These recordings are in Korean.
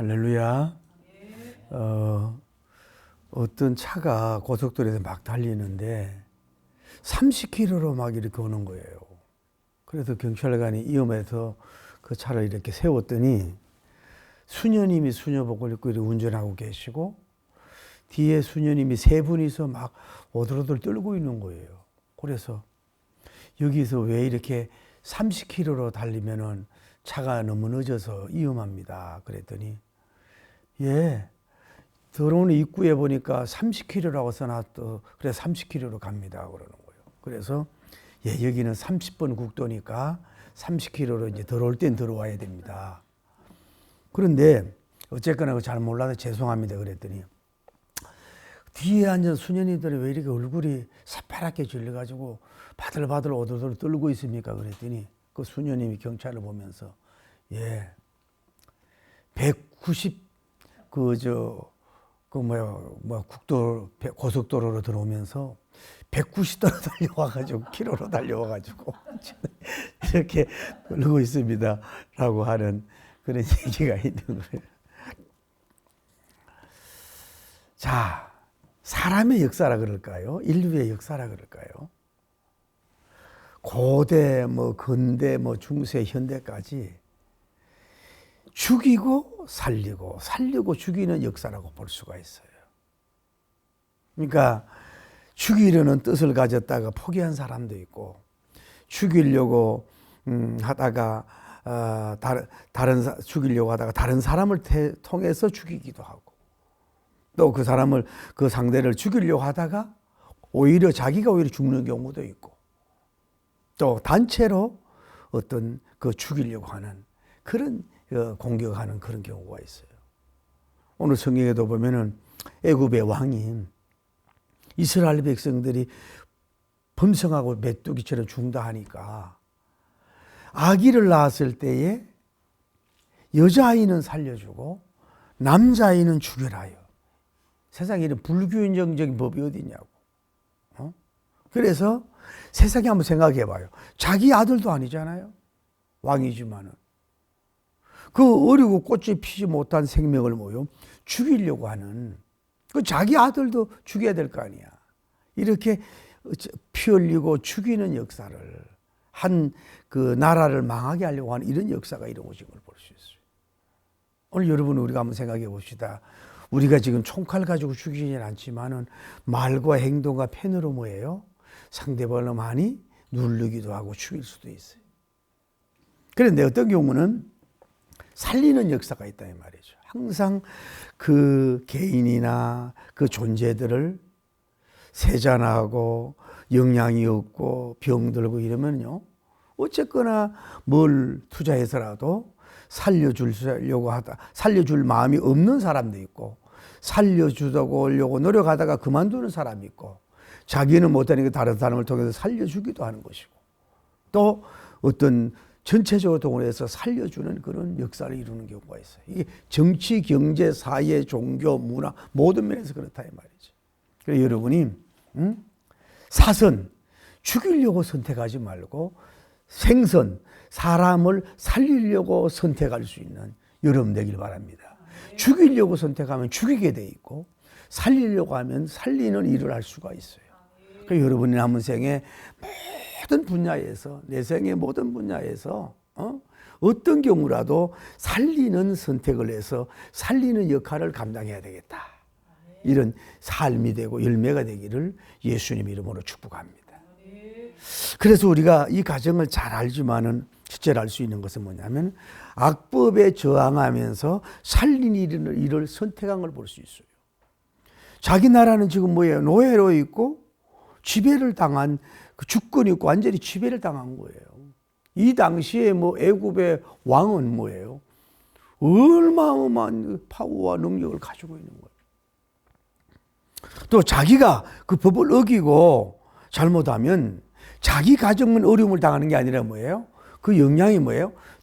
할렐루야. 어떤 차가 고속도로에서 막 달리는데 30km로 막 이렇게 오는 거예요. 그래서 경찰관이 위험해서 그 차를 이렇게 세웠더니 수녀님이 수녀복을 입고 이렇게 운전하고 계시고 뒤에 수녀님이 세 분이서 막 오들오들 떨고 있는 거예요. 그래서 여기서 왜 이렇게 30km로 달리면은 차가 너무 늦어서 위험합니다. 그랬더니 예, 들어오는 입구에 보니까 30km라고 써놨더. 그래서 30km로 갑니다. 그러는 거예요. 그래서 예, 여기는 30번 국도니까 30km로 이제 들어올 땐 들어와야 됩니다. 그런데 어쨌거나 잘 몰라서 죄송합니다. 그랬더니 뒤에 앉은 수녀님들이 왜 이렇게 얼굴이 새파랗게 질려가지고 바들바들 오들오들 떨고 있습니까? 그랬더니 그 수녀님이 경찰을 보면서 예, 190 고속도로로 들어오면서 190도로 달려와가지고 키로로 달려와가지고 이렇게 떨고 있습니다라고 하는 그런 얘기가 있는 거예요. 자, 사람의 역사라 그럴까요? 인류의 역사라 그럴까요? 고대, 근대, 중세, 현대까지 죽이고 살리고 살리고 죽이는 역사라고 볼 수가 있어요. 그러니까 죽이려는 뜻을 가졌다가 포기한 사람도 있고 죽이려고 하다가 죽이려고 하다가 다른 사람을 통해서 죽이기도 하고 또 그 사람을 그 상대를 죽이려고 하다가 오히려 자기가 오히려 죽는 경우도 있고 또 단체로 어떤 그 죽이려고 하는 그런 공격하는 그런 경우가 있어요. 오늘 성경에도 보면은 애굽의 왕이 이스라엘 백성들이 범성하고 메뚜기처럼 죽는다 하니까 아기를 낳았을 때에 여자아이는 살려주고 남자아이는 죽여라요. 세상에 이런 불균형적인 법이 어디 있냐고. 그래서 세상에 한번 생각해 봐요. 자기 아들도 아니잖아요. 왕이지만은. 그 어리고 꽃이 피지 못한 생명을 죽이려고 하는 그 자기 아들도 죽여야 될 거 아니야. 이렇게 피 흘리고 죽이는 역사를 한 그 나라를 망하게 하려고 하는 이런 역사가 이루어진 걸 볼 수 있어요. 오늘 여러분 우리가 한번 생각해 봅시다. 우리가 지금 총칼 가지고 죽이지는 않지만은 말과 행동과 펜으로 상대방을 많이 누르기도 하고 죽일 수도 있어요. 그런데 어떤 경우는 살리는 역사가 있다 이 말이죠. 항상 그 개인이나 그 존재들을 세잔하고 영향이 없고 병들고 이러면요. 어쨌거나 뭘 투자해서라도 살려줄 마음이 없는 사람도 있고 살려주려고 노력하다가 그만두는 사람이 있고 자기는 못하니까 다른 사람을 통해서 살려주기도 하는 것이고 또 어떤 전체적으로 동원해서 살려주는 그런 역사를 이루는 경우가 있어요. 이게 정치, 경제, 사회, 종교, 문화 모든 면에서 그렇다 이 말이죠. 그래서 여러분이 사선, 죽이려고 선택하지 말고 생선, 사람을 살리려고 선택할 수 있는 여러분 되길 바랍니다. 죽이려고 선택하면 죽이게 돼 있고 살리려고 하면 살리는 일을 할 수가 있어요. 그러니까 여러분이 남은 생에 모든 분야에서 내 생의 모든 분야에서 어떤 경우라도 살리는 선택을 해서 살리는 역할을 감당해야 되겠다. 이런 삶이 되고 열매가 되기를 예수님 이름으로 축복합니다. 그래서 우리가 이 가정을 잘 알지만은 실제로 알 수 있는 것은 뭐냐면 악법에 저항하면서 살리는 일을 선택한 걸 볼 수 있어요. 자기 나라는 지금 노예로 있고 지배를 당한 그 주권이 있고 완전히 지배를 당한 거예요. 이 당시에 애굽의 왕은 어마어마한 파워와 능력을 가지고 있는 거예요. 또 자기가 그 법을 어기고 잘못하면 자기 가정은 어려움을 당하는 게 아니라 그 영향이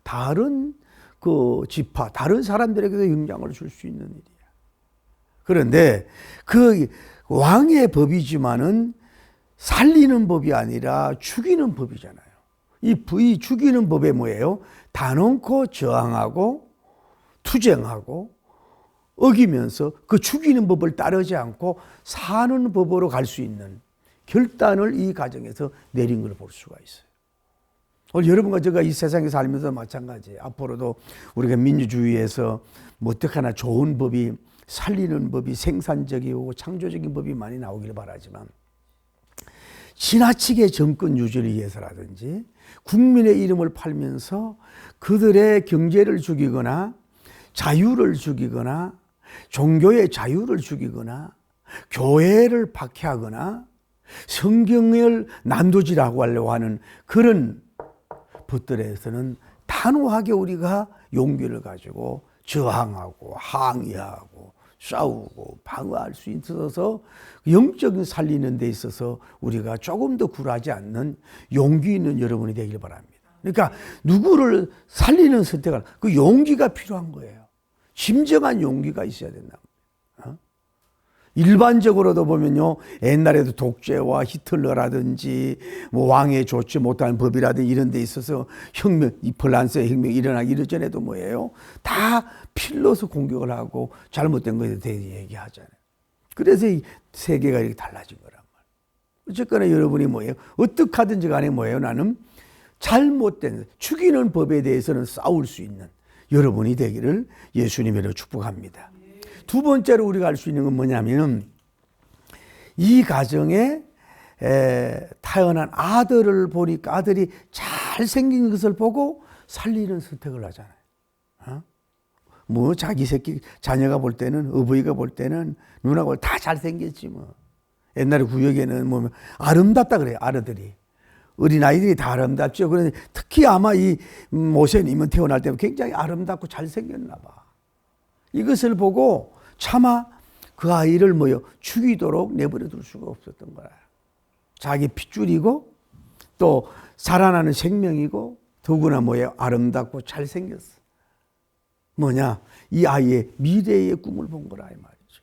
다른 그 지파, 다른 사람들에게도 영향을 줄 수 있는 일이야. 그런데 그 왕의 법이지만은 살리는 법이 아니라 죽이는 법이잖아요. 이 죽이는 법에 단언코 저항하고 투쟁하고 어기면서 그 죽이는 법을 따르지 않고 사는 법으로 갈 수 있는 결단을 이 가정에서 내린 걸 볼 수가 있어요. 오늘 여러분과 제가 이 세상에 살면서 마찬가지예요. 앞으로도 우리가 민주주의에서 뭐 어떡하나 좋은 법이, 살리는 법이, 생산적이고 창조적인 법이 많이 나오기를 바라지만, 지나치게 정권 유지를 위해서라든지 국민의 이름을 팔면서 그들의 경제를 죽이거나 자유를 죽이거나 종교의 자유를 죽이거나 교회를 박해하거나 성경을 난도질하고 하려고 하는 그런 법들에서는 단호하게 우리가 용기를 가지고 저항하고 항의하고 싸우고 방어할 수 있어서 영적인 살리는 데 있어서 우리가 조금 더 굴하지 않는 용기 있는 여러분이 되길 바랍니다. 그러니까 누구를 살리는 선택을, 그 용기가 필요한 거예요. 진정한 용기가 있어야 된다. 일반적으로도 보면요, 옛날에도 독재와 히틀러라든지 뭐 왕에 좋지 못한 법이라든지 이런 데 있어서 혁명, 이 프랑스의 혁명이 일어나기 이전에도 뭐예요? 다 필러서 공격을 하고 잘못된 것에 대해 얘기하잖아요. 그래서 이 세계가 이렇게 달라진 거란 말이에요. 어쨌거나 여러분이 뭐예요? 어떻게 하든지 간에 뭐예요? 나는 잘못된 죽이는 법에 대해서는 싸울 수 있는 여러분이 되기를 예수님으로 축복합니다. 두 번째로 우리가 알 수 있는 건 뭐냐면, 이 가정에 태어난 아들을 보니까 아들이 잘생긴 것을 보고 살리는 선택을 하잖아요. 뭐 자기 새끼 자녀가 볼 때는, 어버이가 볼 때는 누나가 볼 때 다 잘생겼지 뭐. 옛날에 구역에는 뭐 아름답다 그래요. 아들들이. 어린아이들이 다 아름답죠. 그런데 특히 아마 이 모세님은 태어날 때 굉장히 아름답고 잘생겼나 봐. 이것을 보고 차마 그 아이를 뭐요? 죽이도록 내버려 둘 수가 없었던 거야. 자기 핏줄이고 또 살아나는 생명이고 더구나 뭐예요? 아름답고 잘생겼어. 뭐냐? 이 아이의 미래의 꿈을 본 거라 이 말이죠.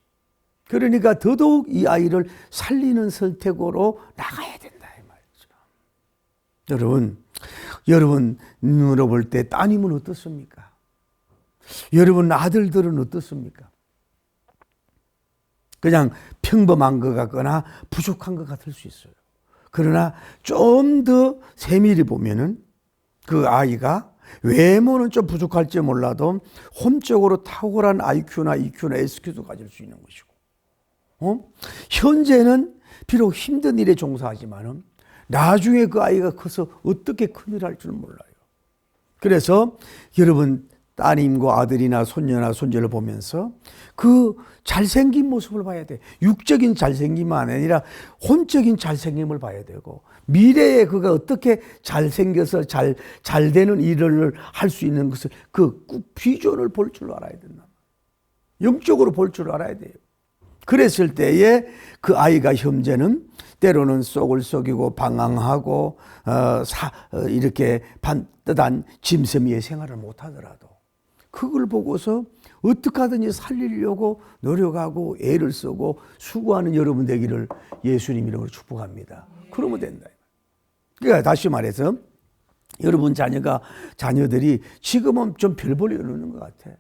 그러니까 더더욱 이 아이를 살리는 선택으로 나가야 된다 이 말이죠. 여러분 눈으로 볼 때 따님은 어떻습니까? 여러분 아들들은 어떻습니까? 그냥 평범한 것 같거나 부족한 것 같을 수 있어요. 그러나 좀 더 세밀히 보면은 그 아이가 외모는 좀 부족할지 몰라도 홈적으로 탁월한 IQ나 EQ나 SQ도 가질 수 있는 것이고, 현재는 비록 힘든 일에 종사하지만은 나중에 그 아이가 커서 어떻게 큰일 할 줄 몰라요. 그래서 여러분 따님과 아들이나 손녀나 손자를 보면서 그 잘생긴 모습을 봐야 돼. 육적인 잘생김만 아니라 혼적인 잘생김을 봐야 되고, 미래에 그가 어떻게 잘생겨서 잘 되는 일을 할 수 있는 것을 그 비전을 볼 줄 알아야 된다. 영적으로 볼 줄 알아야 돼요. 그랬을 때에 그 아이가 현재는 때로는 속을 속이고 방황하고 이렇게 반듯한 짐승의 생활을 못하더라도 그걸 보고서 어떻게 하든지 살리려고 노력하고 애를 쓰고 수고하는 여러분 되기를 예수님 이름으로 축복합니다. 그러면 된다. 그러니까 다시 말해서 여러분 자녀들이 지금은 좀 별 볼 일 없는 것 같아.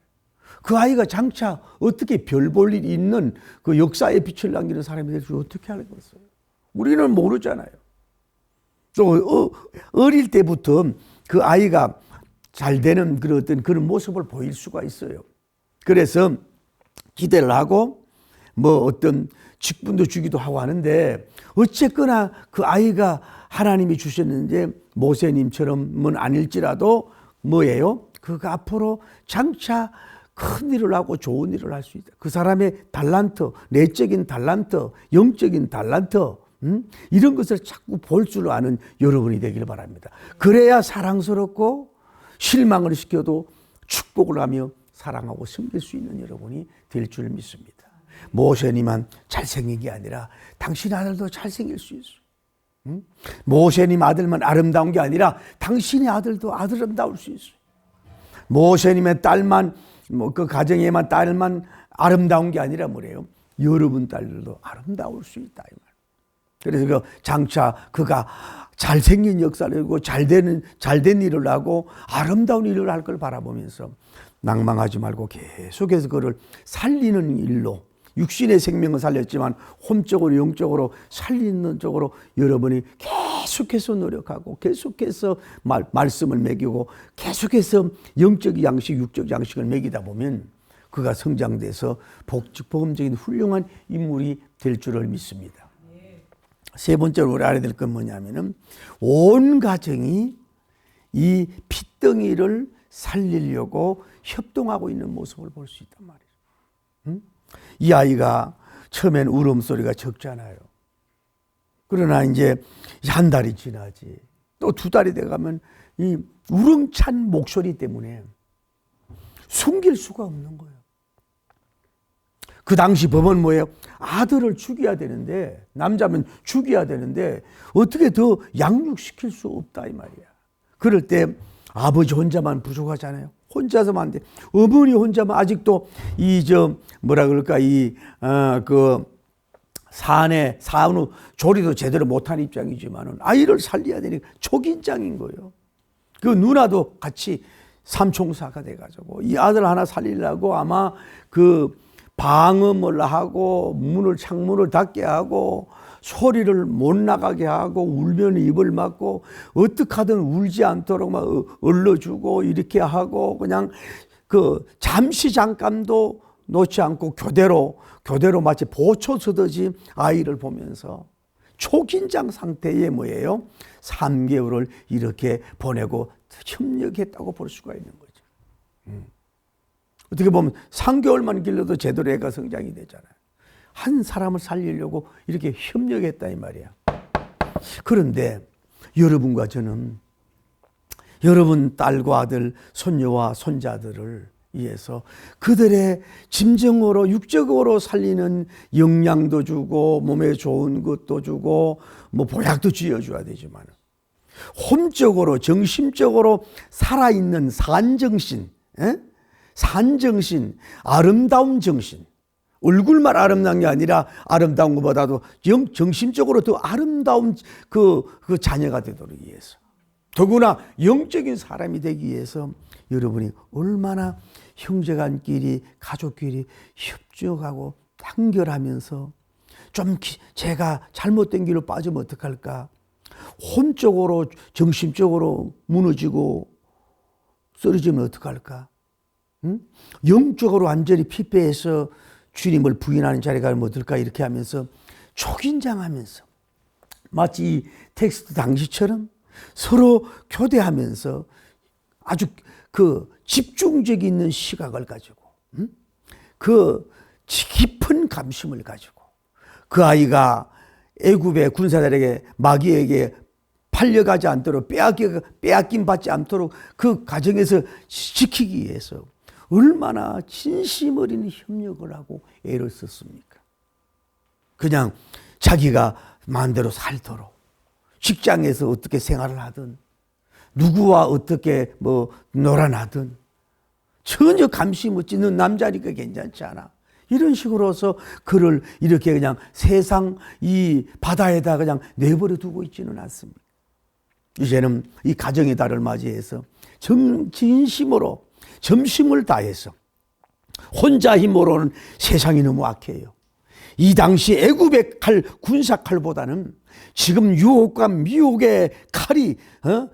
그 아이가 장차 어떻게 별 볼 일이 있는 그 역사에 빛을 남기는 사람이 될 줄 어떻게 알겠어요? 우리는 모르잖아요. 또 어릴 때부터 그 아이가 잘 되는 그런 모습을 보일 수가 있어요. 그래서 기대를 하고 뭐 어떤 직분도 주기도 하고 하는데, 어쨌거나 그 아이가 하나님이 주셨는데 모세님처럼은 아닐지라도 뭐예요? 그가 앞으로 장차 큰 일을 하고 좋은 일을 할 수 있다. 그 사람의 달란트, 내적인 달란트, 영적인 달란트, 이런 것을 자꾸 볼 줄 아는 여러분이 되기를 바랍니다. 그래야 사랑스럽고 실망을 시켜도 축복을 하며 사랑하고 섬길 수 있는 여러분이 될 줄 믿습니다. 모세님만 잘생긴 게 아니라 당신 아들도 잘생길 수 있어요. 모세님 아들만 아름다운 게 아니라 당신의 아들도 아름다울 수 있어요. 모세님의 딸만 그 가정에만 딸만 아름다운 게 아니라 뭐래요? 여러분 딸들도 아름다울 수 있다 이 말. 그래서 그 장차 그가 잘생긴 역사를 하고 잘된 일을 하고 아름다운 일을 할 걸 바라보면서 낭망하지 말고 계속해서 그를 살리는 일로 육신의 생명을 살렸지만 홈적으로 영적으로 살리는 쪽으로 여러분이 계속해서 노력하고 계속해서 말씀을 먹이고 계속해서 영적 양식, 육적 양식을 먹이다 보면 그가 성장돼서 복음적인 훌륭한 인물이 될 줄을 믿습니다. 세 번째로 우리 알아야 될 건 뭐냐면은 온 가정이 이 핏덩이를 살리려고 협동하고 있는 모습을 볼 수 있단 말이에요. 응? 이 아이가 처음엔 울음소리가 적잖아요. 그러나 이제 한 달이 지나지 또 두 달이 돼가면 이 우렁찬 목소리 때문에 숨길 수가 없는 거예요. 그 당시 법은 뭐예요? 아들을 죽여야 되는데, 남자면 죽여야 되는데 어떻게 더 양육시킬 수 없다 이 말이야. 그럴 때 아버지 혼자만 부족하잖아요. 혼자서만 안 돼. 어머니 혼자만 아직도 뭐라 그럴까 산후 조리도 제대로 못한 입장이지만은 아이를 살려야 되니까 초긴장인 거예요. 그 누나도 같이 삼총사가 돼가지고 이 아들 하나 살리려고 아마 그 방음을 하고 창문을 닫게 하고 소리를 못 나가게 하고 울면 입을 막고 어떻게 하든 울지 않도록 막 얼러주고 이렇게 하고 그냥 그 잠시 잠깐도 놓지 않고 교대로 마치 보초 서듯이 아이를 보면서 초긴장 상태에 뭐예요? 3개월을 이렇게 보내고 협력했다고 볼 수가 있는 거죠. 어떻게 보면 3개월만 길러도 제대로 애가 성장이 되잖아요. 한 사람을 살리려고 이렇게 협력했다 이 말이야. 그런데 여러분과 저는 여러분 딸과 아들, 손녀와 손자들을 위해서 그들의 짐승으로 육적으로 살리는 영양도 주고 몸에 좋은 것도 주고 뭐 보약도 지어줘야 되지만 홈적으로 정신적으로 살아있는 산정신, 산정신, 아름다운 정신, 얼굴만 아름다운 게 아니라 아름다운 것보다도 정신적으로 더 아름다운 그 자녀가 되도록 위해서, 더구나 영적인 사람이 되기 위해서 여러분이 얼마나 형제간끼리 가족끼리 협조하고 단결하면서 좀 제가 잘못된 길로 빠지면 어떡할까, 혼적으로 정신적으로 무너지고 쓰러지면 어떡할까, 영적으로 완전히 피폐해서 주님을 부인하는 자리가 가면 어떨까, 이렇게 하면서 초긴장하면서 마치 이 텍스트 당시처럼 서로 교대하면서 아주 그 집중력 있는 시각을 가지고 그 깊은 감심을 가지고 그 아이가 애굽의 군사들에게 마귀에게 팔려가지 않도록 빼앗김 받지 않도록 그 가정에서 지키기 위해서 얼마나 진심 어린 협력을 하고 애를 썼습니까? 그냥 자기가 마음대로 살도록 직장에서 어떻게 생활을 하든 누구와 어떻게 놀아나든 전혀 감심 없지, 넌 남자니까 괜찮지 않아, 이런 식으로서 그를 이렇게 그냥 세상 이 바다에다 그냥 내버려 두고 있지는 않습니다. 이제는 이 가정의 달을 맞이해서 진심으로 점심을 다해서, 혼자 힘으로는 세상이 너무 악해요. 이 당시 애굽의 칼, 군사 칼보다는 지금 유혹과 미혹의 칼이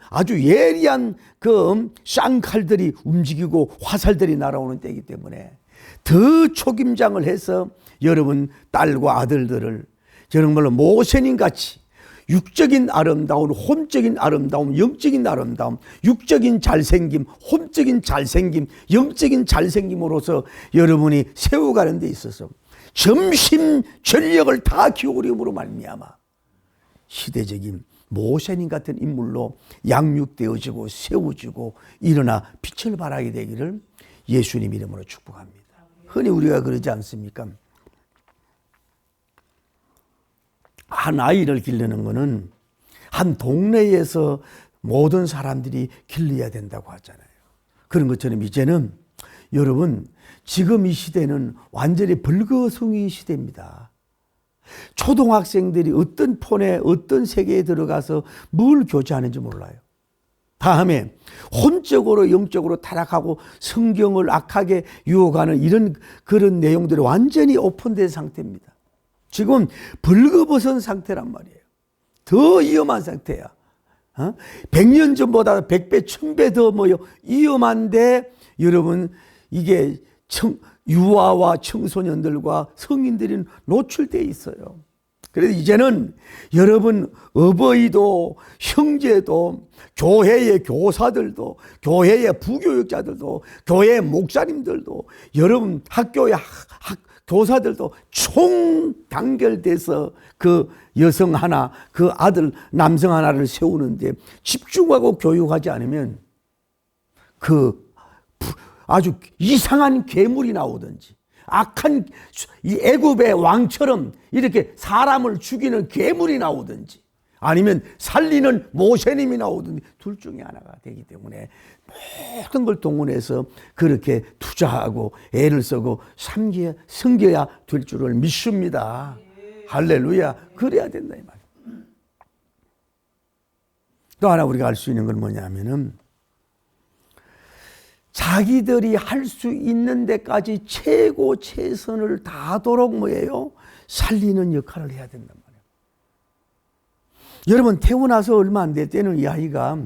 아주 예리한 그 쌍칼들이 움직이고 화살들이 날아오는 때이기 때문에 더 초김장을 해서 여러분 딸과 아들들을 정말로 모세님 같이 육적인 아름다움, 홈적인 아름다움, 영적인 아름다움, 육적인 잘생김, 홈적인 잘생김, 영적인 잘생김으로서 여러분이 세워가는 데 있어서 점심 전력을 다 기울임으로 말미암아 시대적인 모세님 같은 인물로 양육되어지고 세워지고 일어나 빛을 발하게 되기를 예수님 이름으로 축복합니다. 흔히 우리가 그러지 않습니까? 한 아이를 기르는 것은 한 동네에서 모든 사람들이 길러야 된다고 하잖아요. 그런 것처럼 이제는 여러분, 지금 이 시대는 완전히 벌거숭이 시대입니다. 초등학생들이 어떤 폰에 어떤 세계에 들어가서 뭘 교제하는지 몰라요. 다음에 혼적으로 영적으로 타락하고 성경을 악하게 유혹하는 이런 그런 내용들이 완전히 오픈된 상태입니다. 지금 벌거벗은 상태란 말이에요. 더 위험한 상태야. 100년 전보다 100배, 1000배 더 위험한데 여러분 이게 유아와 청소년들과 성인들이 노출되어 있어요. 그래서 이제는 여러분 어버이도 형제도 교회의 교사들도 교회의 부교육자들도 교회의 목사님들도 여러분 학교의 교사들도 총 단결돼서 그 여성 하나 그 아들 남성 하나를 세우는데 집중하고 교육하지 않으면 그 아주 이상한 괴물이 나오든지 악한 이 애굽의 왕처럼 이렇게 사람을 죽이는 괴물이 나오든지 아니면 살리는 모세님이 나오든지 둘 중에 하나가 되기 때문에 모든 걸 동원해서 그렇게 투자하고 애를 쓰고 섬겨야 될 줄을 믿습니다. 할렐루야. 그래야 된다 이 말이에요. 또 하나 우리가 알 수 있는 건 뭐냐면은 자기들이 할 수 있는 데까지 최고 최선을 다하도록 뭐예요? 살리는 역할을 해야 된단 말이에요. 여러분 태어나서 얼마 안 될 때는 이 아이가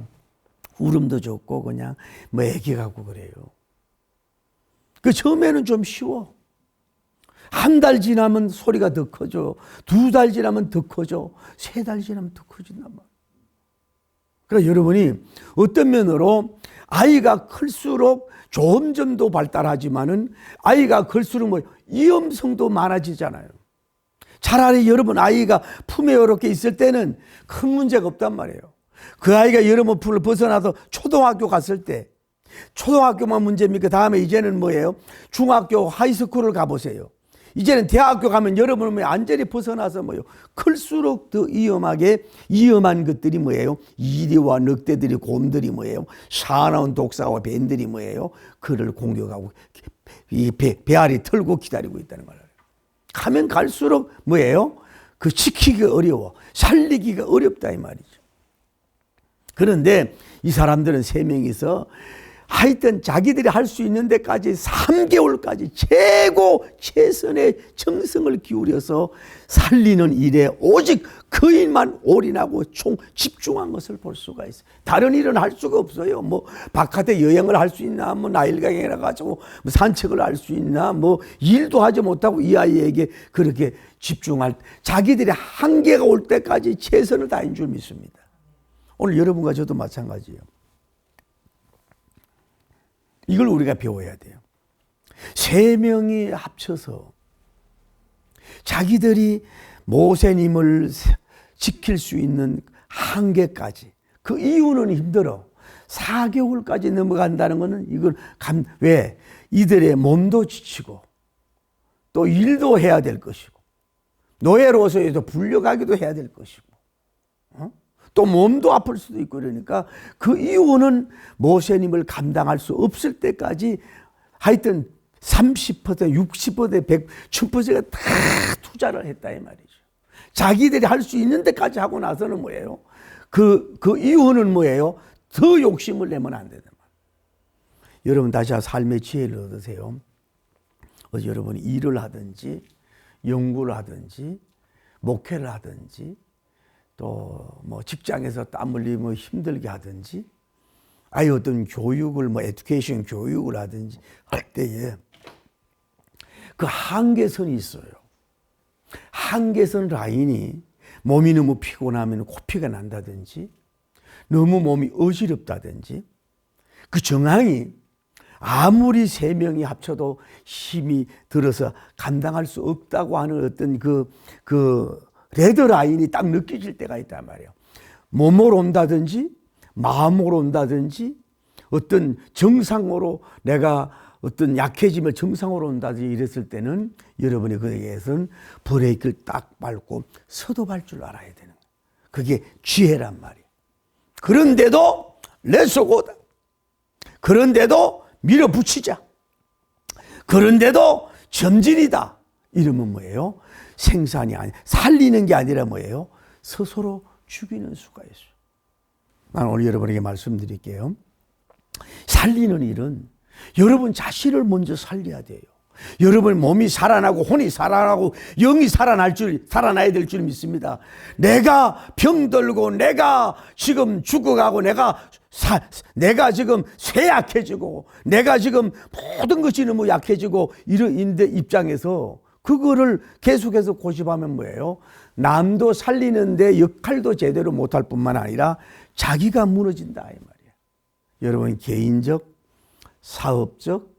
울음도 좋고 그냥 애기 같고 그래요. 그 처음에는 좀 쉬워. 한 달 지나면 소리가 더 커져. 2달 지나면 더 커져. 3달 지나면 더 커진단 말이에요. 그러니까 여러분이 어떤 면으로 아이가 클수록 좋은 점도 발달하지만은 아이가 클수록 위험성도 많아지잖아요. 차라리 여러분 아이가 품에 이렇게 있을 때는 큰 문제가 없단 말이에요. 그 아이가 여러분 품을 벗어나서 초등학교 갔을 때 초등학교만 문제입니까? 다음에 이제는 뭐예요? 중학교 하이스쿨을 가보세요. 이제는 대학교 가면 여러분은 완전히 벗어나서 클수록 더 위험한 것들이 뭐예요? 이리와 늑대들이 곰들이 뭐예요? 사나운 독사와 뱀들이 뭐예요? 그를 공격하고 이 배알이 털고 기다리고 있다는 거예요. 가면 갈수록 뭐예요? 그 지키기가 어려워. 살리기가 어렵다 이 말이죠. 그런데 이 사람들은 3명이서 하여튼 자기들이 할 수 있는 데까지 3개월까지 최고 최선의 정성을 기울여서 살리는 일에 오직 그 일만 올인하고 총 집중한 것을 볼 수가 있어요. 다른 일은 할 수가 없어요. 바깥에 여행을 할 수 있나, 나일강에 가가지고 산책을 할 수 있나, 일도 하지 못하고 이 아이에게 그렇게 집중할, 자기들의 한계가 올 때까지 최선을 다한 줄 믿습니다. 오늘 여러분과 저도 마찬가지예요. 이걸 우리가 배워야 돼요. 3명이 합쳐서 자기들이 모세님을 지킬 수 있는 한계까지, 그 이유는 힘들어. 4개월까지 넘어간다는 것은 이걸 왜? 이들의 몸도 지치고 또 일도 해야 될 것이고 노예로서에도 불려가기도 해야 될 것이고 또 몸도 아플 수도 있고 그러니까 그 이유는 모세님을 감당할 수 없을 때까지 하여튼 30%, 60%, 100, 1000%가 다 투자를 했다 이 말이죠. 자기들이 할 수 있는 데까지 하고 나서는 뭐예요? 그 이유는 뭐예요? 더 욕심을 내면 안 되는 말이에요. 여러분 다시 삶의 지혜를 얻으세요. 여러분이 일을 하든지 연구를 하든지 목회를 하든지 또 직장에서 땀 흘리며 힘들게 하든지 아예 어떤 교육을 에듀케이션 교육을 하든지 할 때에 그 한계선이 있어요. 한계선 라인이 몸이 너무 피곤하면 코피가 난다든지 너무 몸이 어지럽다든지 그 정황이 아무리 3명이 합쳐도 힘이 들어서 감당할 수 없다고 하는 어떤 그 레드라인이 딱 느껴질 때가 있단 말이에요. 몸으로 온다든지 마음으로 온다든지 어떤 정상으로 내가 어떤 약해짐을 정상으로 온다든지 이랬을 때는 여러분이 거기에서는 브레이크를 딱 밟고 서도할 줄 알아야 되는 거예요. 그게 지혜란 말이에요. 그런데도 렛츠고다. 그런데도 밀어붙이자. 그런데도 전진이다. 이러면 뭐예요? 생산이 아니, 살리는 게 아니라 뭐예요? 스스로 죽이는 수가 있어요. 나는 오늘 여러분에게 말씀드릴게요. 살리는 일은 여러분 자신을 먼저 살려야 돼요. 여러분 몸이 살아나고 혼이 살아나고 영이 살아나야 될 줄 믿습니다. 내가 병들고 내가 지금 죽어가고 내가 지금 쇠약해지고 내가 지금 모든 것이 너무 약해지고 이런 입장에서 그거를 계속해서 고집하면 뭐예요? 남도 살리는데 역할도 제대로 못할 뿐만 아니라 자기가 무너진다 이 말이야. 여러분 개인적, 사업적,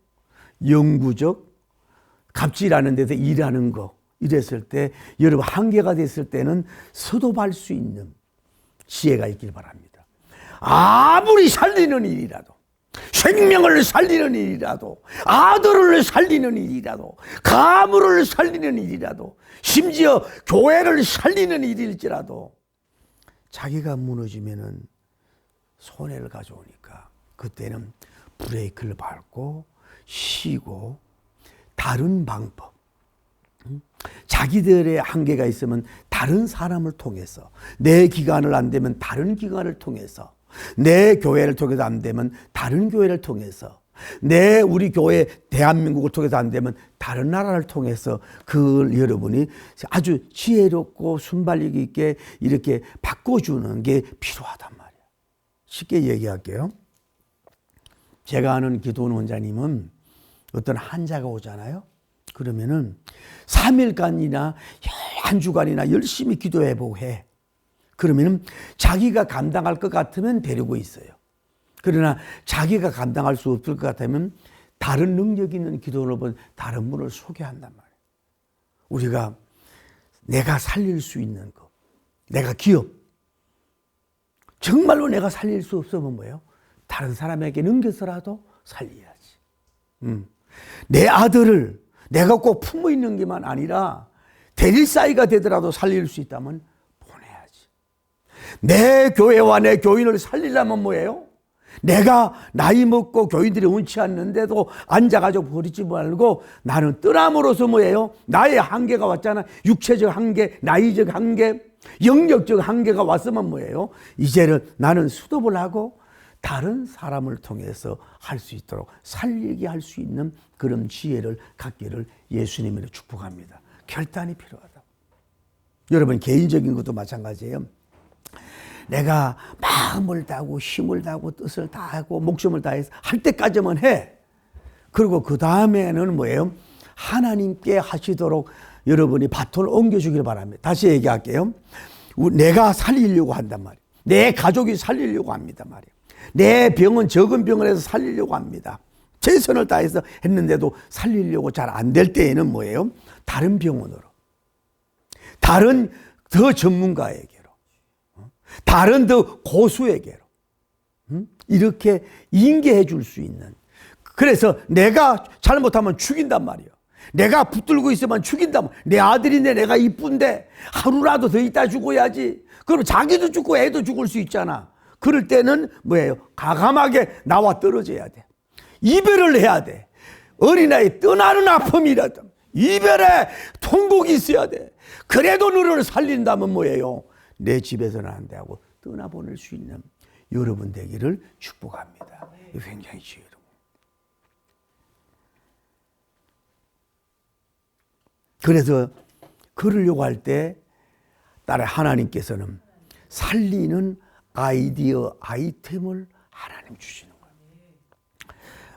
영구적, 갑질하는 데서 일하는 거 이랬을 때 여러분 한계가 됐을 때는 서도할 수 있는 지혜가 있길 바랍니다. 아무리 살리는 일이라도 생명을 살리는 일이라도 아들을 살리는 일이라도 가물을 살리는 일이라도 심지어 교회를 살리는 일일지라도 자기가 무너지면은 손해를 가져오니까 그때는 브레이크를 밟고 쉬고 다른 방법, 자기들의 한계가 있으면 다른 사람을 통해서 내 기관을 안 되면 다른 기관을 통해서 내 교회를 통해서 안 되면 다른 교회를 통해서 우리 교회 대한민국을 통해서 안 되면 다른 나라를 통해서 그걸 여러분이 아주 지혜롭고 순발력 있게 이렇게 바꿔주는 게 필요하단 말이에요. 쉽게 얘기할게요. 제가 아는 기도원 원장님은 어떤 환자가 오잖아요. 그러면은 3일간이나 한 주간이나 열심히 기도해보고 해. 그러면은 자기가 감당할 것 같으면 데리고 있어요. 그러나 자기가 감당할 수 없을 것 같으면 다른 능력 있는 기도를 본 다른 분을 소개한단 말이에요. 우리가 내가 살릴 수 있는 것, 내가 기업, 정말로 내가 살릴 수 없으면 뭐예요? 다른 사람에게 넘겨서라도 살려야지. 내 아들을 내가 꼭 품어 있는 게만 아니라 대릴사이가 되더라도 살릴 수 있다면 보내야지. 내 교회와 내 교인을 살리려면 뭐예요? 내가 나이 먹고 교인들이 원치 않는데도 앉아가지고 버리지 말고 나는 떠남으로써 뭐예요? 나의 한계가 왔잖아. 육체적 한계, 나이적 한계, 영역적 한계가 왔으면 뭐예요? 이제는 나는 수도를 하고 다른 사람을 통해서 할 수 있도록 살리게 할 수 있는 그런 지혜를 갖기를 예수님으로 축복합니다. 결단이 필요하다. 여러분 개인적인 것도 마찬가지예요. 내가 마음을 다하고 힘을 다하고 뜻을 다하고 목숨을 다해서 할 때까지만 해. 그리고 그 다음에는 뭐예요? 하나님께 하시도록 여러분이 바톤을 옮겨주길 바랍니다. 다시 얘기할게요. 내가 살리려고 한단 말이에요. 내 가족이 살리려고 합니다 말이에요. 내 병은 적은 병을 해서 살리려고 합니다. 최선을 다해서 했는데도 살리려고 잘 안 될 때에는 뭐예요? 다른 병원으로, 다른 더 전문가에게로, 다른 더 고수에게로 이렇게 인계해 줄 수 있는. 그래서 내가 잘못하면 죽인단 말이에요. 내가 붙들고 있으면 죽인단 말이에요. 내 아들인데 내가 이쁜데 하루라도 더 있다 죽어야지. 그럼 자기도 죽고 애도 죽을 수 있잖아. 그럴 때는 뭐예요? 과감하게 나와 떨어져야 돼. 이별을 해야 돼. 어린아이 떠나는 아픔이라도 이별에 통곡이 있어야 돼. 그래도 너를 살린다면 뭐예요? 내 집에서는 안 돼 하고 떠나보낼 수 있는 여러분 되기를 축복합니다. 굉장히 지혜로워. 그래서 그러려고 할 때 따라 하나님께서는 살리는 아이디어, 아이템을 하나님 주시는 거예요.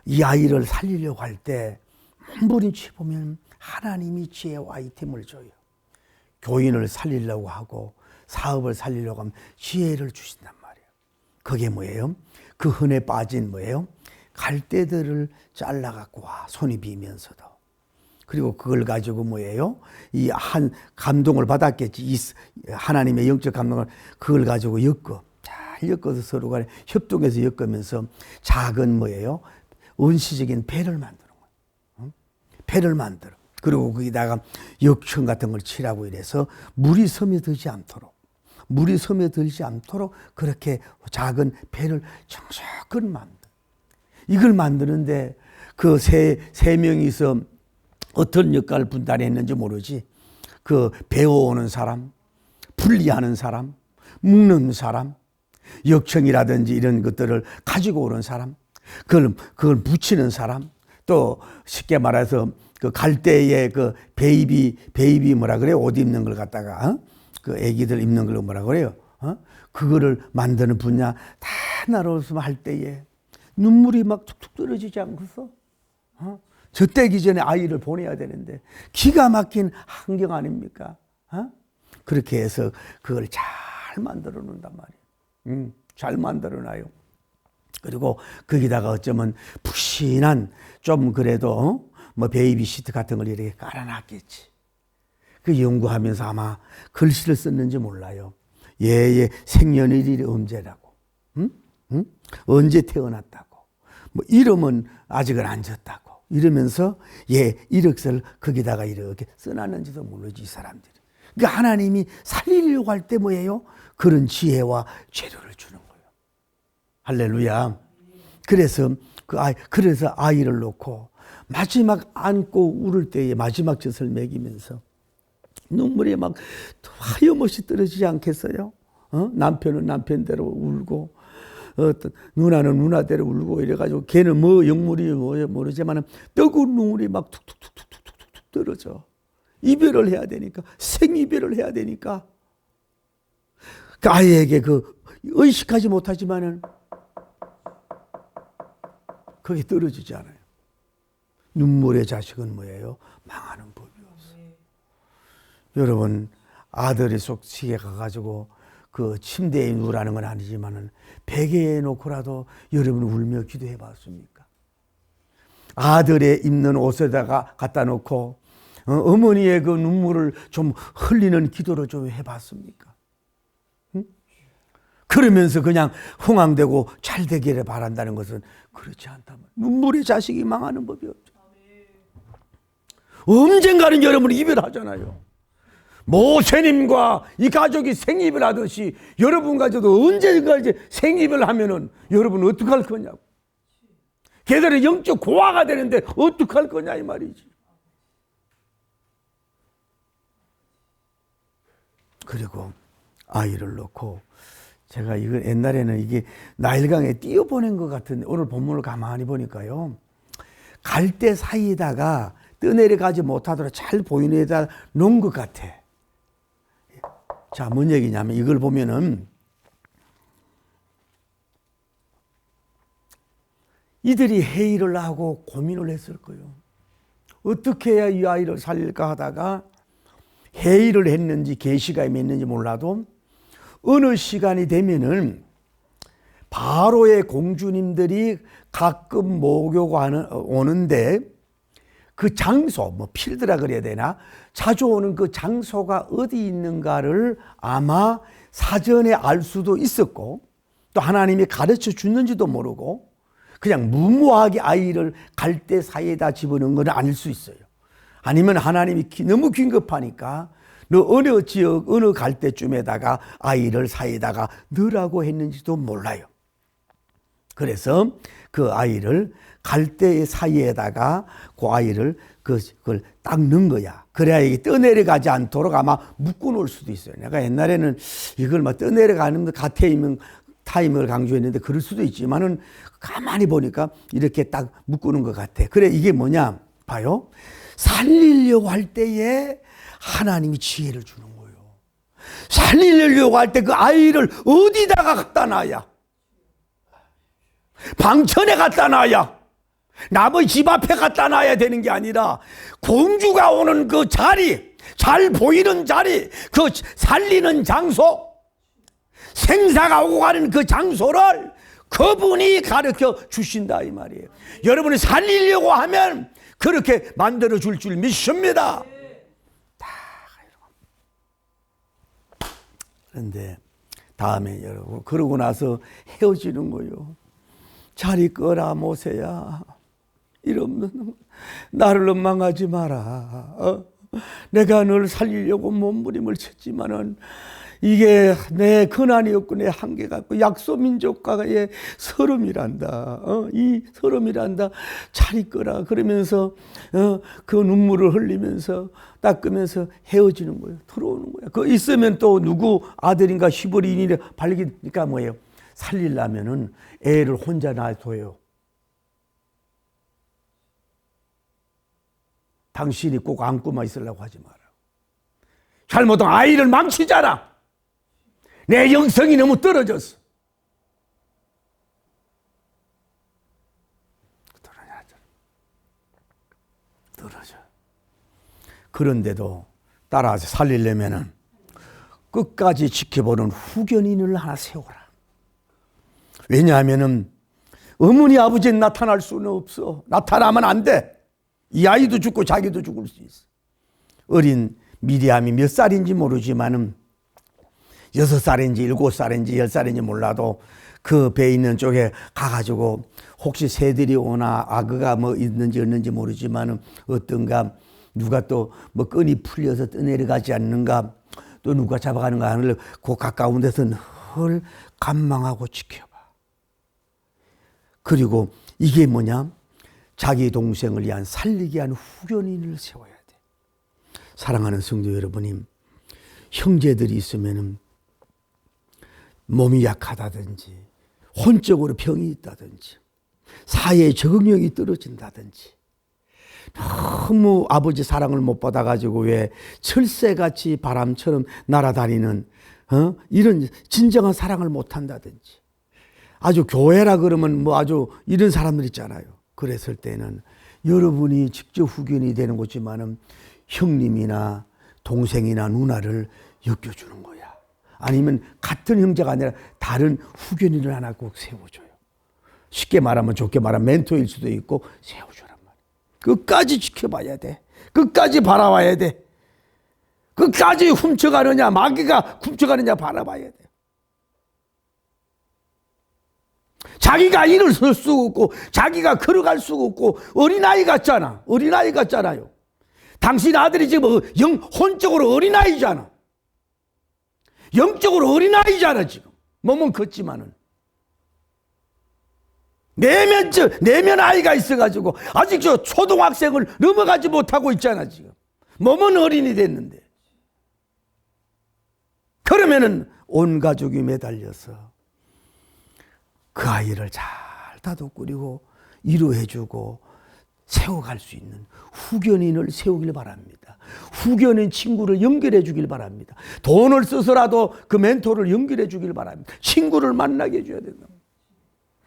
이 아이를 살리려고 할 때 몸부림치 보면 하나님이 지혜와 아이템을 줘요. 교인을 살리려고 하고 사업을 살리려고 하면 지혜를 주신단 말이에요. 그게 뭐예요? 그 흔해 빠진 뭐예요? 갈대들을 잘라갖고 와, 손이 비면서도. 그리고 그걸 가지고 뭐예요? 이 한 감동을 받았겠지. 이 하나님의 영적 감동을 그걸 가지고 엮어. 잘 엮어서 서로 간에 협동해서 엮으면서 작은 뭐예요? 원시적인 배를 만드는 거예요. 배를 만들어. 그리고 거기다가 역청 같은 걸 칠하고 이래서 물이 스며들지 않도록 그렇게 작은 배를 정석은 만들어. 이걸 만드는데 그 세 명이서 어떤 역할을 분담했는지 모르지. 그 배워오는 사람, 분리하는 사람, 묶는 사람, 역청이라든지 이런 것들을 가지고 오는 사람, 그걸 붙이는 사람, 또 쉽게 말해서 그 갈대에 그 베이비 뭐라 그래요? 옷 입는 걸 갖다가, 그 애기들 입는 걸 뭐라 그래요? 그거를 만드는 분야 다 나눠서 할 때에 눈물이 막 툭툭 떨어지지 않고서, 젖대기 전에 아이를 보내야 되는데 기가 막힌 환경 아닙니까? 그렇게 해서 그걸 잘 만들어 놓는단 말이에요. 잘 만들어 놔요. 그리고 거기다가 어쩌면 푹신한 좀 그래도 뭐 베이비 시트 같은 걸 이렇게 깔아놨겠지. 그 연구하면서 아마 글씨를 썼는지 몰라요. 얘의 생년일일이 언제라고, 언제 태어났다고, 뭐 이름은 아직은 안 졌다고 이러면서 얘 이력서를 거기다가 이렇게 써놨는지도 모르지, 이 사람들이. 그러니까 하나님이 살리려고 할 때 뭐예요? 그런 지혜와 재료를 주는 거예요. 할렐루야. 그래서 그래서 아이를 놓고 마지막 안고 울을 때에 마지막 젖을 먹이면서 눈물이 막 하염없이 떨어지지 않겠어요? 남편은 남편대로 울고, 누나는 누나대로 울고 이래가지고 걔는 뭐 영물이 모르지만 뜨거운 눈물이 막 툭툭툭툭툭툭 떨어져. 이별을 해야 되니까, 생이별을 해야 되니까. 그 아이에게 그 의식하지 못하지만은 그게 떨어지지 않아요. 눈물의 자식은 뭐예요? 망하는 법이었어. 여러분, 아들이 속시에 가가지고 그 침대에 누우라는 건 아니지만은 베개에 놓고라도 여러분 울며 기도해 봤습니까? 아들의 입는 옷에다가 갖다 놓고 어머니의 그 눈물을 좀 흘리는 기도를 좀 해봤습니까? 그러면서 그냥 흥황되고 잘 되기를 바란다는 것은 그렇지 않다면 눈물의 자식이 망하는 법이 없죠. 언젠가는 여러분이 이별하잖아요. 모세님과 이 가족이 생이별 하듯이 여러분과저도 언젠가 이제 생이별 하면은 여러분 어떡할 거냐고. 걔들은 영적 고아가 되는데 어떡할 거냐 이 말이지. 그리고 아이를 놓고 제가 이거 옛날에는 이게 나일강에 띄어보낸 것 같은데 오늘 본문을 가만히 보니까요. 갈대 사이에다가 떠내려가지 못하도록 잘 보이는 데다 놓은 것 같아. 자, 뭔 얘기냐면 이걸 보면은 이들이 회의를 하고 고민을 했을 거예요. 어떻게 해야 이 아이를 살릴까 하다가 회의를 했는지 계시가 있는지 몰라도 어느 시간이 되면은 바로의 공주님들이 가끔 목욕하는 오는데 그 장소, 뭐 필드라 그래야 되나? 자주 오는 그 장소가 어디 있는가를 아마 사전에 알 수도 있었고 또 하나님이 가르쳐 줬는지도 모르고 그냥 무모하게 아이를 갈대 사이에다 집어넣은 건 아닐 수 있어요. 아니면 하나님이 너무 긴급하니까 너 어느 지역, 어느 갈대쯤에다가 아이를 사이에다가 넣으라고 했는지도 몰라요. 그래서 그 아이를 갈대 사이에다가 그 아이를 그걸 딱 넣은 거야. 그래야 이게 떠내려가지 않도록 아마 묶어 놓을 수도 있어요. 내가 옛날에는 이걸 막 떠내려가는 것 같아이면 타임을 강조했는데 그럴 수도 있지만은 가만히 보니까 이렇게 딱 묶는 것 같아. 그래 이게 뭐냐 봐요. 살리려고 할 때에 하나님이 지혜를 주는 거예요. 살리려고 할 때 그 아이를 어디다가 갖다 놔야? 방천에 갖다 놔야? 남의 집 앞에 갖다 놔야 되는 게 아니라 공주가 오는 그 자리, 잘 보이는 자리, 그 살리는 장소, 생사가 오고 가는 그 장소를 그분이 가르쳐 주신다 이 말이에요. 여러분이 살리려고 하면 그렇게 만들어 줄 줄 믿습니다. 그런데 다음에 여러분 그러고 나서 헤어지는 거예요. 자리 꺼라 모세야. 이러면 나를 원망하지 마라. 내가 널 살리려고 몸부림을 쳤지만은 이게 내 근한이었고 내 한계가 있고 약소민족과의 서름이란다. 이 서름이란다. 자리 꺼라. 그러면서 그 눈물을 흘리면서 닦으면서 헤어지는 거예요. 들어오는 거예요. 그 있으면 또 누구 아들인가 시브리인이 발기니까 뭐예요? 살리려면은 애를 혼자 놔둬요. 당신이 꼭 안고만 있으려고 하지 마라. 잘못하면 아이를 망치잖아. 내 영성이 너무 떨어졌어. 떨어져. 그런데도 따라서 살리려면은 끝까지 지켜보는 후견인을 하나 세워라. 왜냐하면은 어머니 아버지는 나타날 수는 없어. 나타나면 안 돼. 이 아이도 죽고 자기도 죽을 수 있어. 어린 미리암이 몇 살인지 모르지만은 6살인지 7살인지 10살인지 몰라도 그 배 있는 쪽에 가가지고 혹시 새들이 오나 악어가 뭐 있는지 없는지 모르지만은 어떤가 누가 또 뭐 끈이 풀려서 떠내려가지 않는가 또 누가 잡아가는가 하는 그 가까운 데서 늘 관망하고 지켜봐. 그리고 이게 뭐냐? 자기 동생을 위한 살리기 위한 후견인을 세워야 돼. 사랑하는 성도 여러분님, 형제들이 있으면은 몸이 약하다든지 혼적으로 병이 있다든지 사회의 적응력이 떨어진다든지 너무 아버지 사랑을 못 받아가지고 왜 철새같이 바람처럼 날아다니는 이런 진정한 사랑을 못 한다든지 아주 교회라 그러면 뭐 아주 이런 사람들 있잖아요. 그랬을 때는 여러분이 직접 후견이 되는 거지만은 형님이나 동생이나 누나를 엮여주는 거야. 아니면 같은 형제가 아니라 다른 후견인을 하나 꼭 세워줘요. 쉽게 말하면 좋게 말하면 멘토일 수도 있고 세워주란 말이야. 끝까지 지켜봐야 돼. 끝까지 바라봐야 돼. 끝까지 훔쳐가느냐 마귀가 훔쳐가느냐 바라봐야 돼. 자기가 일을 설 수 없고 자기가 걸어갈 수 없고 어린아이 같잖아. 어린아이 같잖아요. 당신 아들이 지금 혼적으로 어린아이잖아. 영적으로 어린아이잖아 지금. 몸은 컸지만은. 내면 아이가 있어가지고 아직 저 초등학생을 넘어가지 못하고 있잖아 지금. 몸은 어린이 됐는데. 그러면은 온 가족이 매달려서 그 아이를 잘 다독거리고 위로해주고 세워갈 수 있는 후견인을 세우길 바랍니다. 후견인 친구를 연결해 주길 바랍니다. 돈을 써서라도 그 멘토를 연결해 주길 바랍니다. 친구를 만나게 해줘야 된다.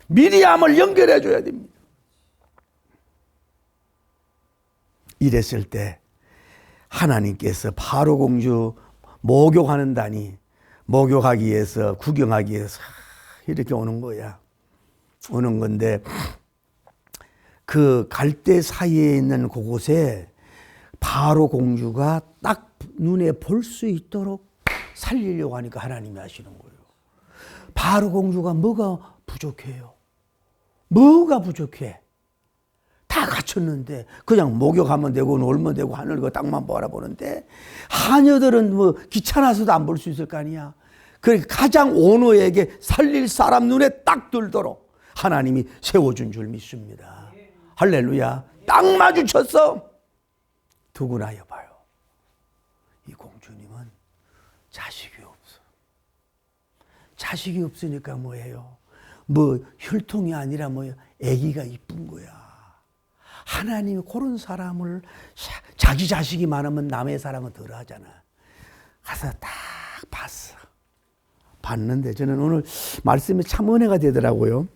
미리암을 연결해 줘야 됩니다. 이랬을 때 하나님께서 바로 공주 목욕하는다니 목욕하기 위해서 구경하기 위해서 이렇게 오는 거야. 오는 건데 그 갈대 사이에 있는 그곳에 바로 공주가 딱 눈에 볼 수 있도록 살리려고 하니까 하나님이 하시는 거예요. 바로 공주가 뭐가 부족해요? 뭐가 부족해? 다 갖췄는데 그냥 목욕하면 되고 놀면 되고 하늘과 땅만 바라보는데 하녀들은 뭐 귀찮아서도 안 볼 수 있을 거 아니야. 그러니까 가장 온후에게 살릴 사람 눈에 딱 들도록 하나님이 세워준 줄 믿습니다. 할렐루야. 딱 마주쳤어. 두고 나여 봐요. 이 공주님은 자식이 없어. 자식이 없으니까 뭐예요? 뭐 혈통이 아니라 뭐 아기가 이쁜 거야. 하나님이 그런 사람을 자기 자식이 많으면 남의 사랑은 덜 하잖아. 가서 딱 봤어. 봤는데 저는 오늘 말씀이 참 은혜가 되더라고요.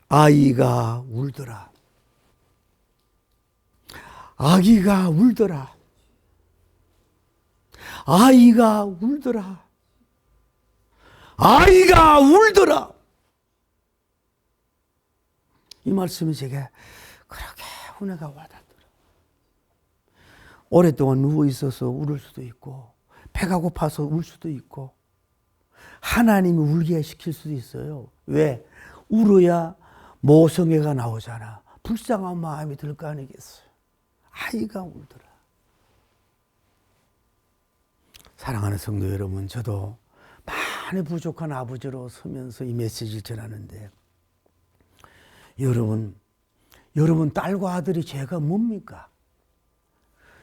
아이가 울더라. 아기가 울더라. 아이가 울더라. 아이가 울더라. 이 말씀이 제게 그렇게 은혜가 와닿더라. 오랫동안 누워 있어서 울을 수도 있고 배가 고파서 울 수도 있고 하나님이 울게 시킬 수도 있어요. 왜? 울어야 모성애가 나오잖아. 불쌍한 마음이 들 거 아니겠어요. 아이가 울더라. 사랑하는 성도 여러분, 저도 많이 부족한 아버지로 서면서 이 메시지를 전하는데 여러분 딸과 아들이 죄가 뭡니까?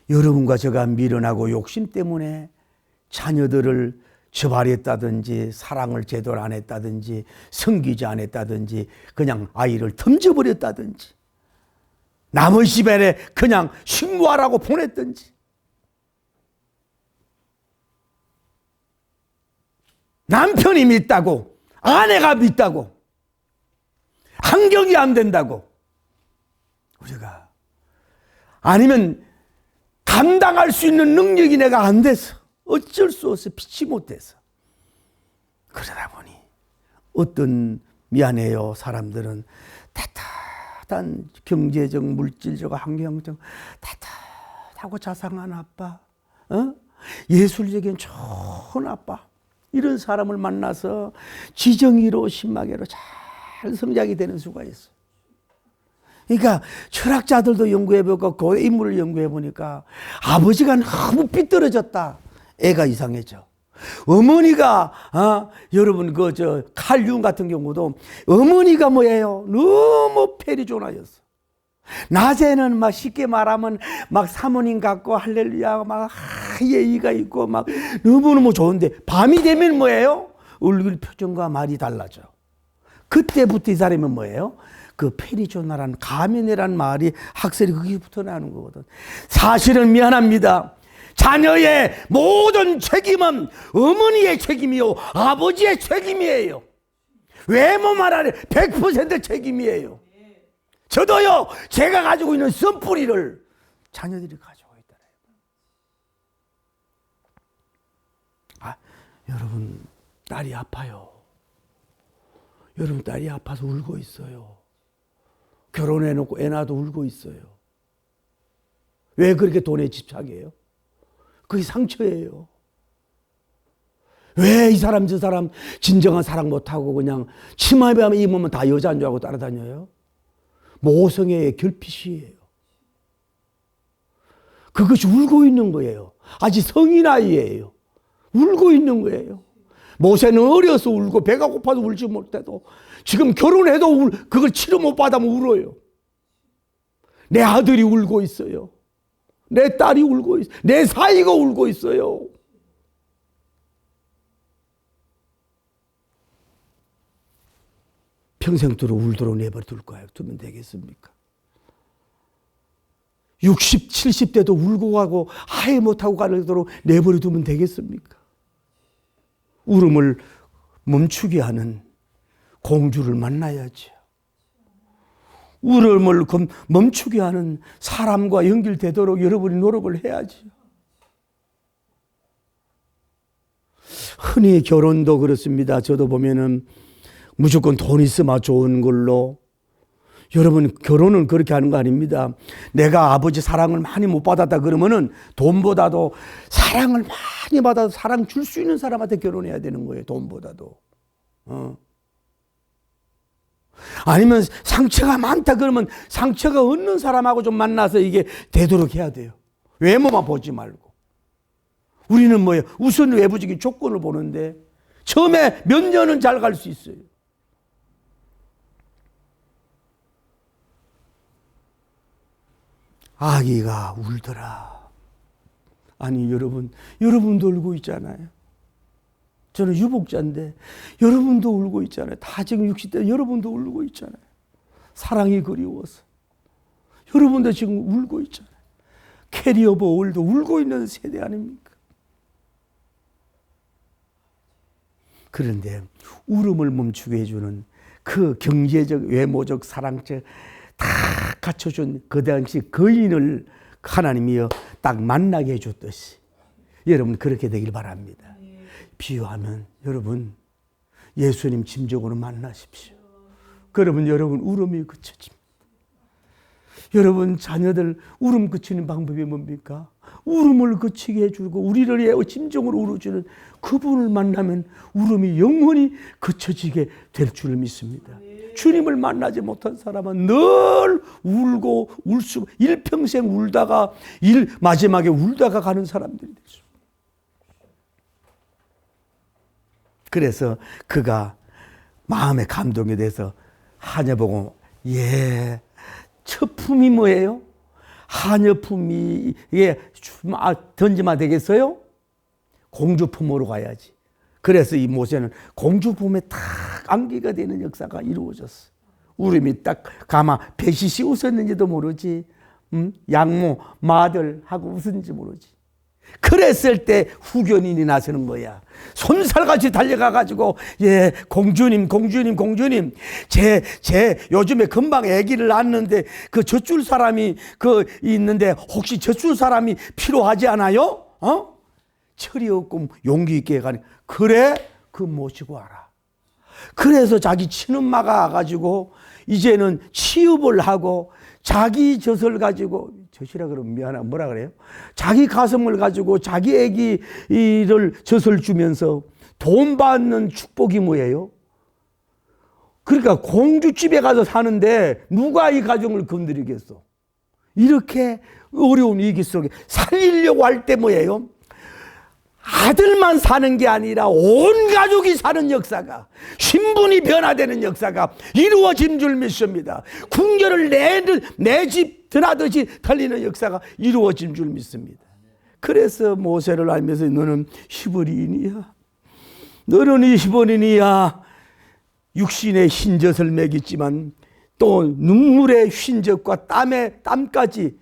여러분과 제가 미련하고 욕심 때문에 자녀들을 저발했다든지 사랑을 제대로 안 했다든지 섬기지 않았다든지 그냥 아이를 덤져버렸다든지 남의 집에 그냥 신고하라고 보냈든지 남편이 믿다고 아내가 믿다고 환경이 안 된다고 우리가 아니면 감당할 수 있는 능력이 내가 안 돼서 어쩔 수 없어 피치 못해서 그러다 보니 어떤 미안해요 사람들은 따뜻한 경제적 물질적 환경적 따뜻하고 자상한 아빠 예술적인 좋은 아빠 이런 사람을 만나서 지정의로 신마계로 잘 성장이 되는 수가 있어. 그러니까 철학자들도 연구해보고 그 인물을 연구해보니까 아버지가 너무 삐뚤어졌다. 애가 이상해져. 어머니가 여러분 칼 융 같은 경우도 어머니가 뭐예요? 너무 페리조나였어. 낮에는 막 쉽게 말하면 막 사모님 같고 할렐루야 막 예의가 있고 막 너무너무 좋은데 밤이 되면 뭐예요? 얼굴 표정과 말이 달라져. 그때부터 이 사람은 뭐예요? 그 페리조나라는 가면이라는 말이 학설이 거기부터 나는 거거든. 사실은 미안합니다. 자녀의 모든 책임은 어머니의 책임이요 아버지의 책임이에요. 외모만 하래 100% 책임이에요. 저도요 제가 가지고 있는 썸뿌리를 자녀들이 가지고 있더라고요. 여러분 딸이 아파요. 여러분 딸이 아파서 울고 있어요. 결혼해놓고 애 낳아도 울고 있어요. 왜 그렇게 돈에 집착해요? 그게 상처예요. 왜 이 사람 저 사람 진정한 사랑 못하고 그냥 치마에 입으면 다 여자인 줄 알고 따라다녀요? 모성애의 결핍이에요. 그것이 울고 있는 거예요. 아직 성인 아이예요. 울고 있는 거예요. 모세는 어려서 울고 배가 고파서 울지 못해도 지금 결혼해도 그걸 치료 못 받으면 울어요. 내 아들이 울고 있어요. 내 딸이 울고 있어요. 내 사이가 울고 있어요. 평생도록 울도록 내버려 두면 되겠습니까? 60, 70대도 울고 가고 아예 못하고 가도록 내버려 두면 되겠습니까? 울음을 멈추게 하는 공주를 만나야죠. 울음을 멈추게 하는 사람과 연결되도록 여러분이 노력을 해야죠. 흔히 결혼도 그렇습니다. 저도 보면은 무조건 돈 있으면 좋은 걸로. 여러분 결혼은 그렇게 하는 거 아닙니다. 내가 아버지 사랑을 많이 못 받았다 그러면은 돈보다도 사랑을 많이 받아서 사랑 줄 수 있는 사람한테 결혼해야 되는 거예요. 돈보다도. 아니면 상처가 많다 그러면 상처가 없는 사람하고 좀 만나서 이게 되도록 해야 돼요. 외모만 보지 말고. 우리는 뭐예요? 우선 외부적인 조건을 보는데 처음에 몇 년은 잘 갈 수 있어요. 아기가 울더라. 아니 여러분도 울고 있잖아요. 저는 유복자인데 여러분도 울고 있잖아요. 다 지금 60대 여러분도 울고 있잖아요. 사랑이 그리워서. 여러분도 지금 울고 있잖아요. 캐리 오브 올도 울고 있는 세대 아닙니까? 그런데 울음을 멈추게 해주는 그 경제적, 외모적, 사랑적 다 갖춰준 그 당시 거인을 하나님이여 딱 만나게 해줬듯이 여러분 그렇게 되길 바랍니다. 비유하면 여러분 예수님 심정으로 만나십시오. 그러면 여러분 울음이 그쳐집니다. 여러분 자녀들 울음 그치는 방법이 뭡니까? 울음을 그치게 해주고 우리를 심정으로 울어주는 그분을 만나면 울음이 영원히 그쳐지게 될 줄 믿습니다. 주님을 만나지 못한 사람은 늘 울고 일평생 울다가 마지막에 울다가 가는 사람들이 되죠. 그래서 그가 마음의 감동에 대해서 하녀보고 처품이 뭐예요? 하녀품이 던지면 되겠어요? 공주품으로 가야지. 그래서 이 모세는 공주 품에 딱 안기가 되는 역사가 이루어졌어. 우림이 딱 가마 배시시 웃었는지도 모르지. 양모 마들하고 웃은지 모르지. 그랬을 때 후견인이 나서는 거야. 손살같이 달려가가지고, 예, 공주님, 제 요즘에 금방 아기를 낳았는데, 그 젖줄 사람이 있는데, 혹시 젖줄 사람이 필요하지 않아요? 철이 없고 용기 있게 가니, 그래? 그 모시고 와라. 그래서 자기 친엄마가 와가지고, 이제는 취업을 하고, 자기 젖을 가지고, 젖이라 그러면 미안하다. 뭐라 그래요? 자기 가슴을 가지고 자기 아기를 젖을 주면서 돈 받는 축복이 뭐예요? 그러니까 공주집에 가서 사는데 누가 이 가정을 건드리겠어? 이렇게 어려운 위기 속에 살리려고 할 때 뭐예요? 아들만 사는 게 아니라 온 가족이 사는 역사가, 신분이 변화되는 역사가 이루어진 줄 믿습니다. 궁궐을 내 집 드나듯이 달리는 역사가 이루어진 줄 믿습니다. 그래서 모세를 알면서 너는 히브리인이야. 너는 이 히브리인이야. 육신의 흰젖을 먹였지만 또 눈물의 흰젖과 땀까지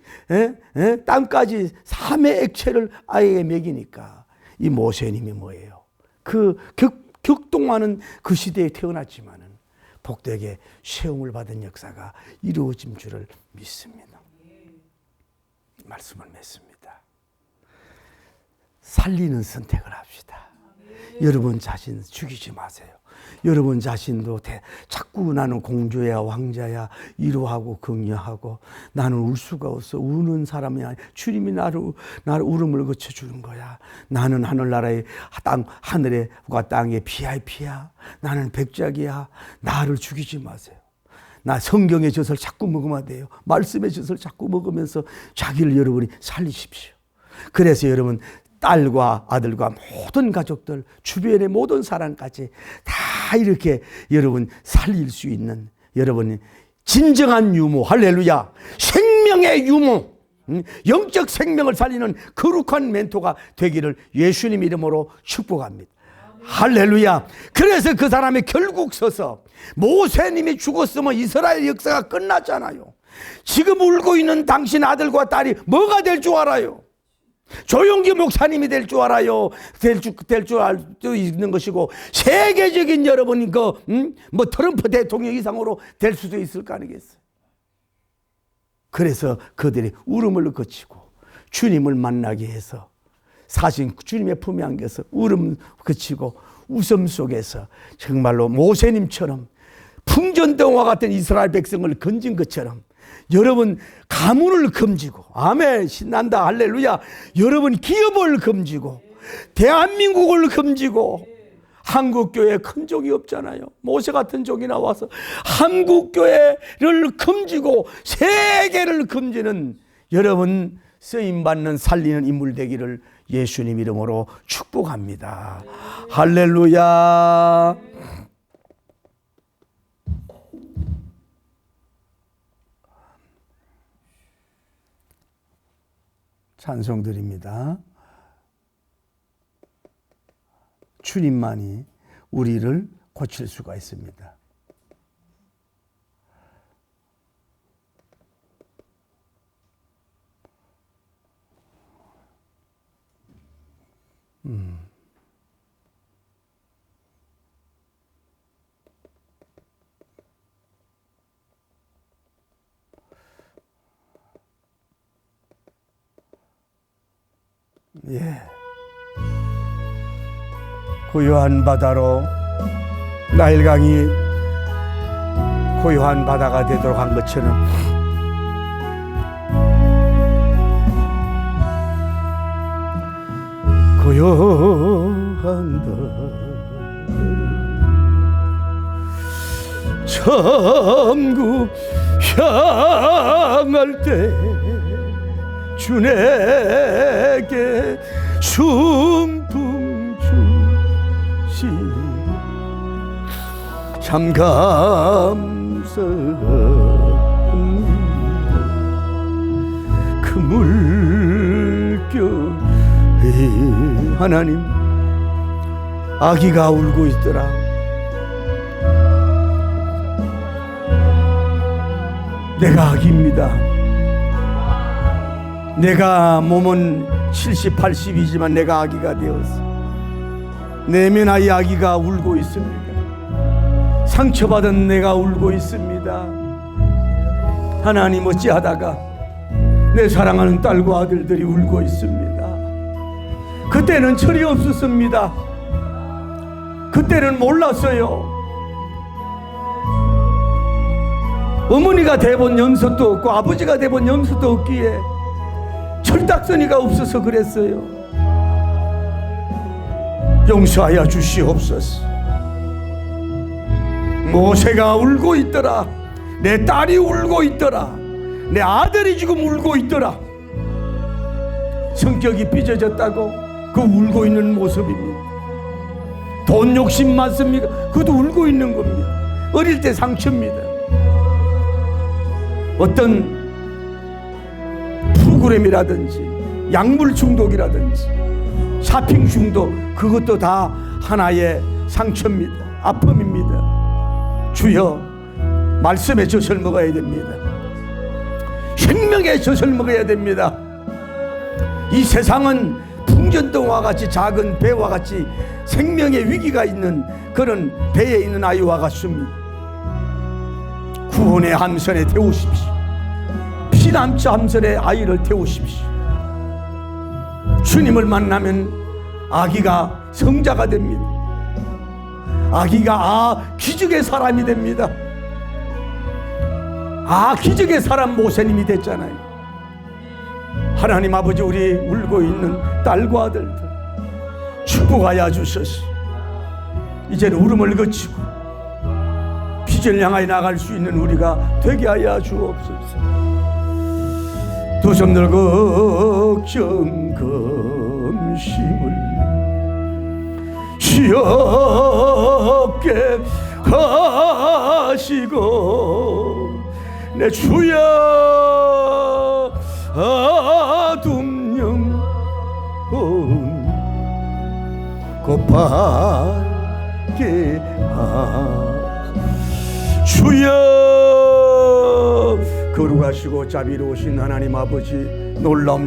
삶의 액체를 아이에게 먹이니까 이 모세님이 뭐예요? 그 격동하는 그 시대에 태어났지만은 복되게 세움을 받은 역사가 이루어진 줄을 믿습니다. 말씀을 맺습니다. 살리는 선택을 합시다. 여러분 자신 죽이지 마세요. 여러분 자신도 자꾸 나는 공주야 왕자야 이루하고 긍휼하고 나는 울 수가 없어. 우는 사람이 아니야. 주님이 나를 울음을 거쳐주는 거야. 나는 하늘나라의 하늘과 땅의 VIP야. 나는 백작이야. 나를 죽이지 마세요. 나 성경의 젖을 자꾸 먹으면 돼요. 말씀의 젖을 자꾸 먹으면서 자기를 여러분이 살리십시오. 그래서 여러분 딸과 아들과 모든 가족들, 주변의 모든 사람까지 다 이렇게 여러분 살릴 수 있는 여러분이 진정한 유모, 할렐루야, 생명의 유모, 영적 생명을 살리는 거룩한 멘토가 되기를 예수님 이름으로 축복합니다. 할렐루야. 그래서 그 사람이 결국 서서 모세님이 죽었으면 이스라엘 역사가 끝났잖아요. 지금 울고 있는 당신 아들과 딸이 뭐가 될 줄 알아요? 조용기 목사님이 될 줄 알아요. 될 줄 알 수 있는 것이고, 세계적인 여러분이 뭐 트럼프 대통령 이상으로 될 수도 있을 거 아니겠어요? 그래서 그들이 울음을 거치고 주님을 만나게 해서 사신 주님의 품에 안겨서 울음 그치고 웃음 속에서 정말로 모세님처럼 풍전등화 같은 이스라엘 백성을 건진 것처럼 여러분 가문을 금지고, 아멘, 신난다, 할렐루야, 여러분 기업을 금지고 대한민국을 금지고, 한국교회 큰 종이 없잖아요. 모세 같은 종이 나와서 한국교회를 금지고 세계를 금지는 여러분 쓰임받는 살리는 인물 되기를 예수님 이름으로 축복합니다. 할렐루야. 찬송 드립니다. 주님만이 우리를 고칠 수가 있습니다. 예. 고요한 바다로 나일강이 고요한 바다가 되도록 한 것처럼 고요한 바다 천국 향할 때 주 내게 순풍 주시 참 감사합니다. 그 물결이 하나님 아기가 울고 있더라. 내가 아기입니다. 내가 몸은 70, 80이지만 내가 아기가 되었어. 내면의 아기가 울고 있습니다. 상처받은 내가 울고 있습니다. 하나님 어찌하다가 내 사랑하는 딸과 아들들이 울고 있습니다. 그때는 철이 없었습니다. 그때는 몰랐어요. 어머니가 돼본 연습도 없고 아버지가 돼본 연습도 없기에 철딱서니가 없어서 그랬어요. 용서하여 주시옵소서. 모세가 울고 있더라. 내 딸이 울고 있더라. 내 아들이 지금 울고 있더라. 성격이 삐져졌다고 그 울고 있는 모습입니다. 돈 욕심 많습니까? 그것도 울고 있는 겁니다. 어릴 때 상처입니다. 어떤 프로그램이라든지 약물 중독이라든지 샤핑 중독, 그것도 다 하나의 상처입니다. 아픔입니다. 주여, 말씀의 젖을 먹어야 됩니다. 생명의 젖을 먹어야 됩니다. 이 세상은 풍전등과 같이 작은 배와 같이 생명의 위기가 있는 그런 배에 있는 아이와 같습니다. 구원의 함선에 태우십시오. 피난처 함선에 아이를 태우십시오. 주님을 만나면 아기가 성자가 됩니다. 아기가 기적의 사람이 됩니다. 기적의 사람 모세님이 됐잖아요. 하나님 아버지, 우리 울고 있는 딸과 아들들 축복하여 주소서. 이제는 울음을 그치고 빛을 향하여 나갈 수 있는 우리가 되게 하여 주옵소서. 도성들 걱정 금심을 시없게 하시고 내 주여 둠령 곱하게 주여, 거룩하시고 자비로우신 하나님 아버지, 놀라움